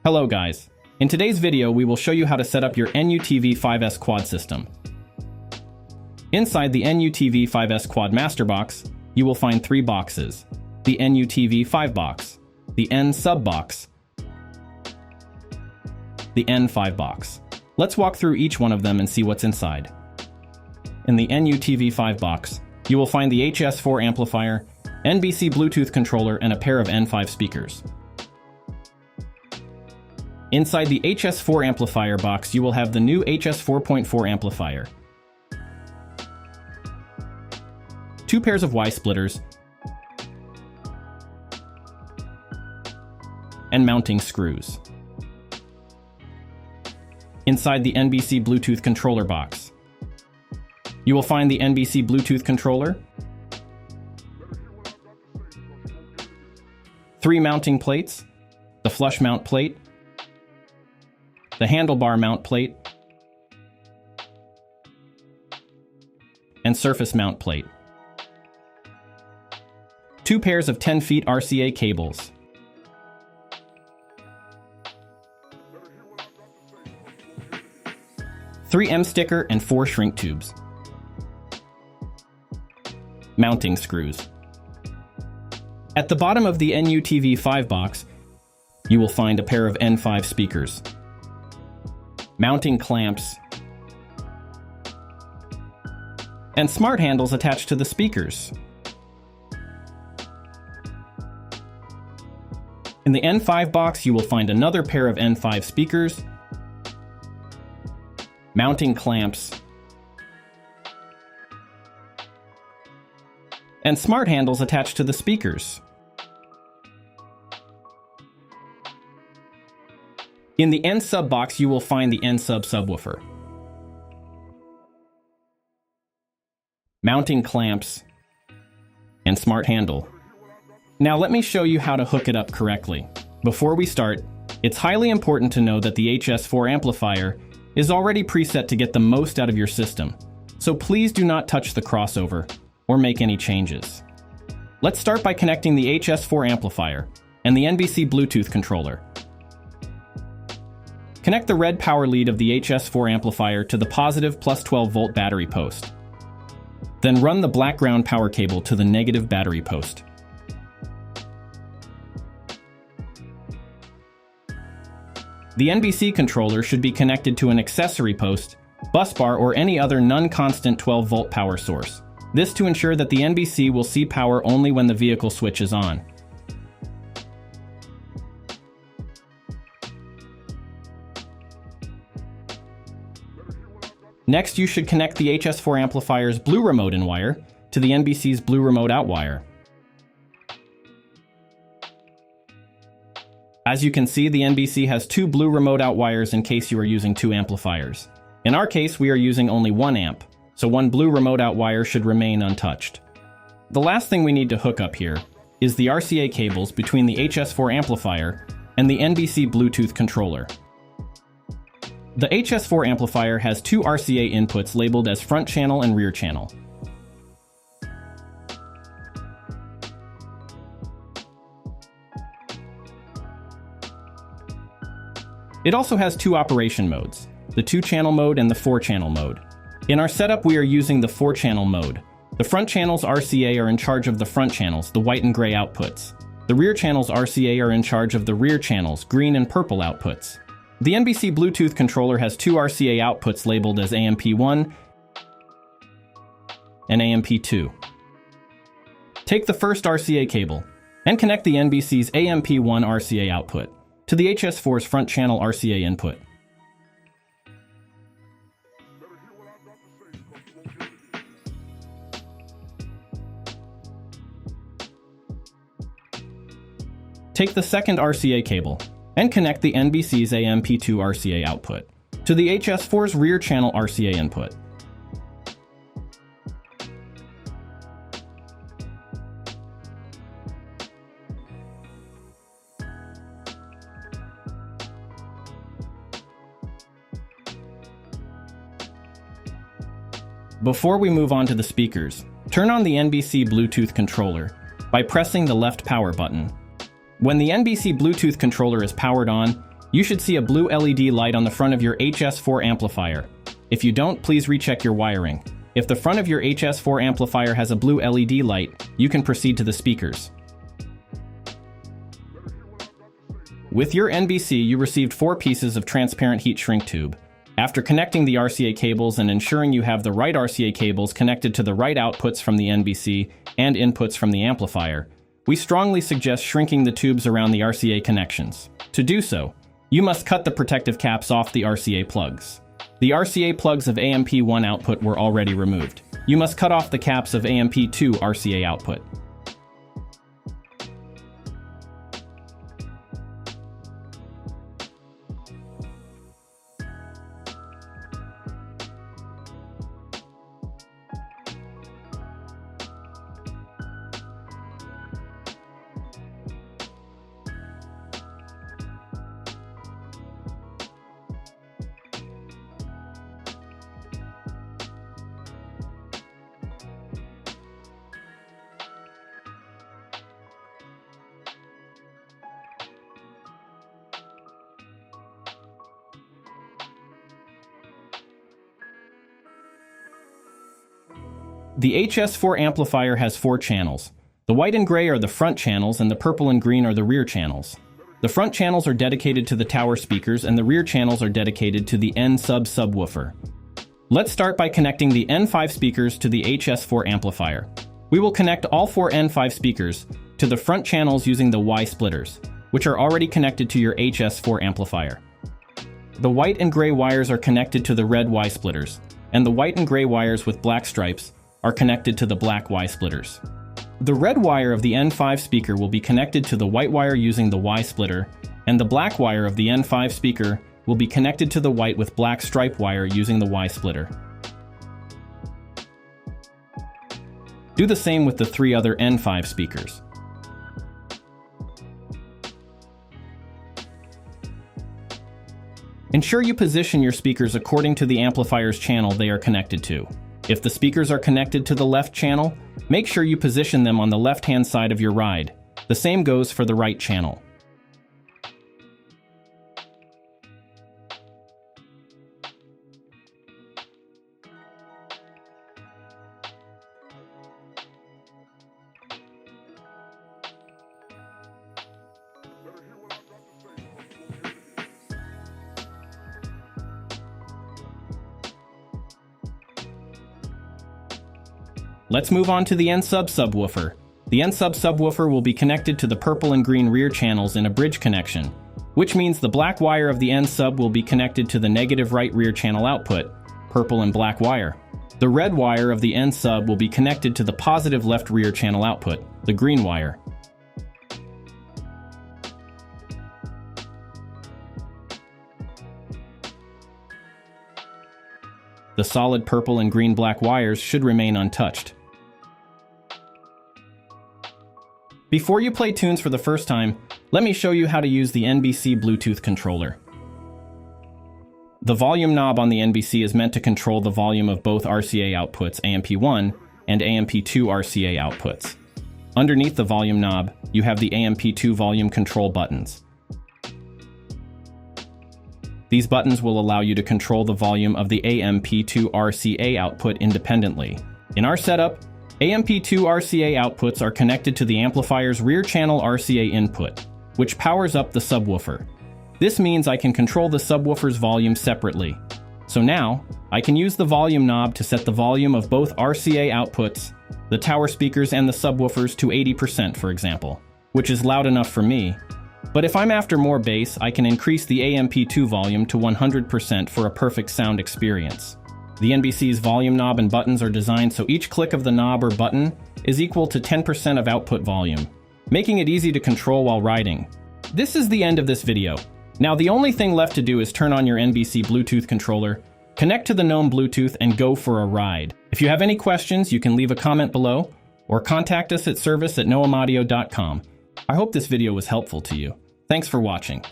Hello guys. In today's video, we will show you how to set up your NUTV5-S QUAD system. Inside the NUTV5-S QUAD master box, you will find three boxes: the NUTV5 box, the N sub box, the N5 box. Let's walk through each one of them and see what's inside. In the NUTV5 box, you will find the HS4 amplifier, NBC Bluetooth controller, and a pair of N5 speakers. Inside the HS4 amplifier box, you will have the new HS4.4 amplifier, two pairs of Y splitters, and mounting screws. Inside the NBC Bluetooth controller box, you will find the NBC Bluetooth controller, three mounting plates, the flush mount plate, the handlebar mount plate, and surface mount plate. Two pairs of 10 feet RCA cables. Three M sticker and 4 shrink tubes. Mounting screws. At the bottom of the NUTV5 box, you will find a pair of N5 speakers, mounting clamps, and smart handles attached to the speakers. In the N5 box, you will find another pair of N5 speakers, mounting clamps, and smart handles attached to the speakers. In the N sub box, you will find the N sub subwoofer, mounting clamps, and smart handle. Now let me show you how to hook it up correctly. Before we start, it's highly important to know that the HS4 amplifier is already preset to get the most out of your system, so please do not touch the crossover or make any changes. Let's start by connecting the HS4 amplifier and the NBC Bluetooth controller. Connect the red power lead of the HS4 amplifier to the positive plus 12 volt battery post. Then run the black ground power cable to the negative battery post. The NBC controller should be connected to an accessory post, bus bar, or any other non-constant 12 volt power source. This to ensure that the NBC will see power only when the vehicle switch is on. Next, you should connect the HS4 amplifier's blue remote in wire to the NBC's blue remote out wire. As you can see, the NBC has two blue remote out wires in case you are using two amplifiers. In our case, we are using only 1 amp, so one blue remote out wire should remain untouched. The last thing we need to hook up here is the RCA cables between the HS4 amplifier and the NBC Bluetooth controller. The HS4 amplifier has two RCA inputs labeled as front channel and rear channel. It also has two operation modes, the 2-channel mode and the 4-channel mode. In our setup, we are using the 4-channel mode. The front channel's RCA are in charge of the front channels, the white and gray outputs. The rear channel's RCA are in charge of the rear channels, green and purple outputs. The NBC Bluetooth controller has two RCA outputs labeled as AMP1 and AMP2. Take the first RCA cable and connect the NBC's AMP1 RCA output to the HS4's front channel RCA input. Take the second RCA cable and connect the NBC's AMP2 RCA output to the HS4's rear channel RCA input. Before we move on to the speakers, turn on the NBC Bluetooth controller by pressing the left power button. When the NBC Bluetooth controller is powered on, You should see a blue LED light on the front of your HS4 amplifier. If you don't, please recheck your wiring. If the front of your HS4 amplifier has a blue LED light, you can proceed to the speakers. With your NBC, you received 4 pieces of transparent heat shrink tube. After connecting the RCA cables and ensuring you have the right RCA cables connected to the right outputs from the NBC and inputs from the amplifier, we strongly suggest shrinking the tubes around the RCA connections. To do so, you must cut the protective caps off the RCA plugs. The RCA plugs of AMP1 output were already removed. You must cut off the caps of AMP2 RCA output. The HS4 amplifier has 4 channels. The white and gray are the front channels and the purple and green are the rear channels. The front channels are dedicated to the tower speakers and the rear channels are dedicated to the N-sub subwoofer. Let's start by connecting the N5 speakers to the HS4 amplifier. We will connect all 4 N5 speakers to the front channels using the Y splitters, which are already connected to your HS4 amplifier. The white and gray wires are connected to the red Y splitters, and the white and gray wires with black stripes are connected to the black Y splitters. The red wire of the N5 speaker will be connected to the white wire using the Y splitter, and the black wire of the N5 speaker will be connected to the white with black stripe wire using the Y splitter. Do the same with the 3 other N5 speakers. Ensure you position your speakers according to the amplifier's channel they are connected to. If the speakers are connected to the left channel, make sure you position them on the left-hand side of your ride. The same goes for the right channel. Let's move on to the N-sub subwoofer. The N-sub subwoofer will be connected to the purple and green rear channels in a bridge connection, which means the black wire of the N-sub will be connected to the negative right rear channel output, purple and black wire. The red wire of the N-sub will be connected to the positive left rear channel output, the green wire. The solid purple and green black wires should remain untouched. Before you play tunes for the first time, let me show you how to use the NBC Bluetooth controller. The volume knob on the NBC is meant to control the volume of both RCA outputs, AMP1 and AMP2 RCA outputs. Underneath the volume knob, you have the AMP2 volume control buttons. These buttons will allow you to control the volume of the AMP2 RCA output independently. In our setup, AMP2 RCA outputs are connected to the amplifier's rear channel RCA input, which powers up the subwoofer. This means I can control the subwoofer's volume separately. So now, I can use the volume knob to set the volume of both RCA outputs, the tower speakers and the subwoofers to 80%, for example, which is loud enough for me. But if I'm after more bass, I can increase the AMP2 volume to 100% for a perfect sound experience. The NBC's volume knob and buttons are designed so each click of the knob or button is equal to 10% of output volume, making it easy to control while riding. This is the end of this video. Now the only thing left to do is turn on your NBC Bluetooth controller, connect to the GNOME Bluetooth, and go for a ride. If you have any questions, you can leave a comment below or contact us at service@noamaudio.com. I hope this video was helpful to you. Thanks for watching.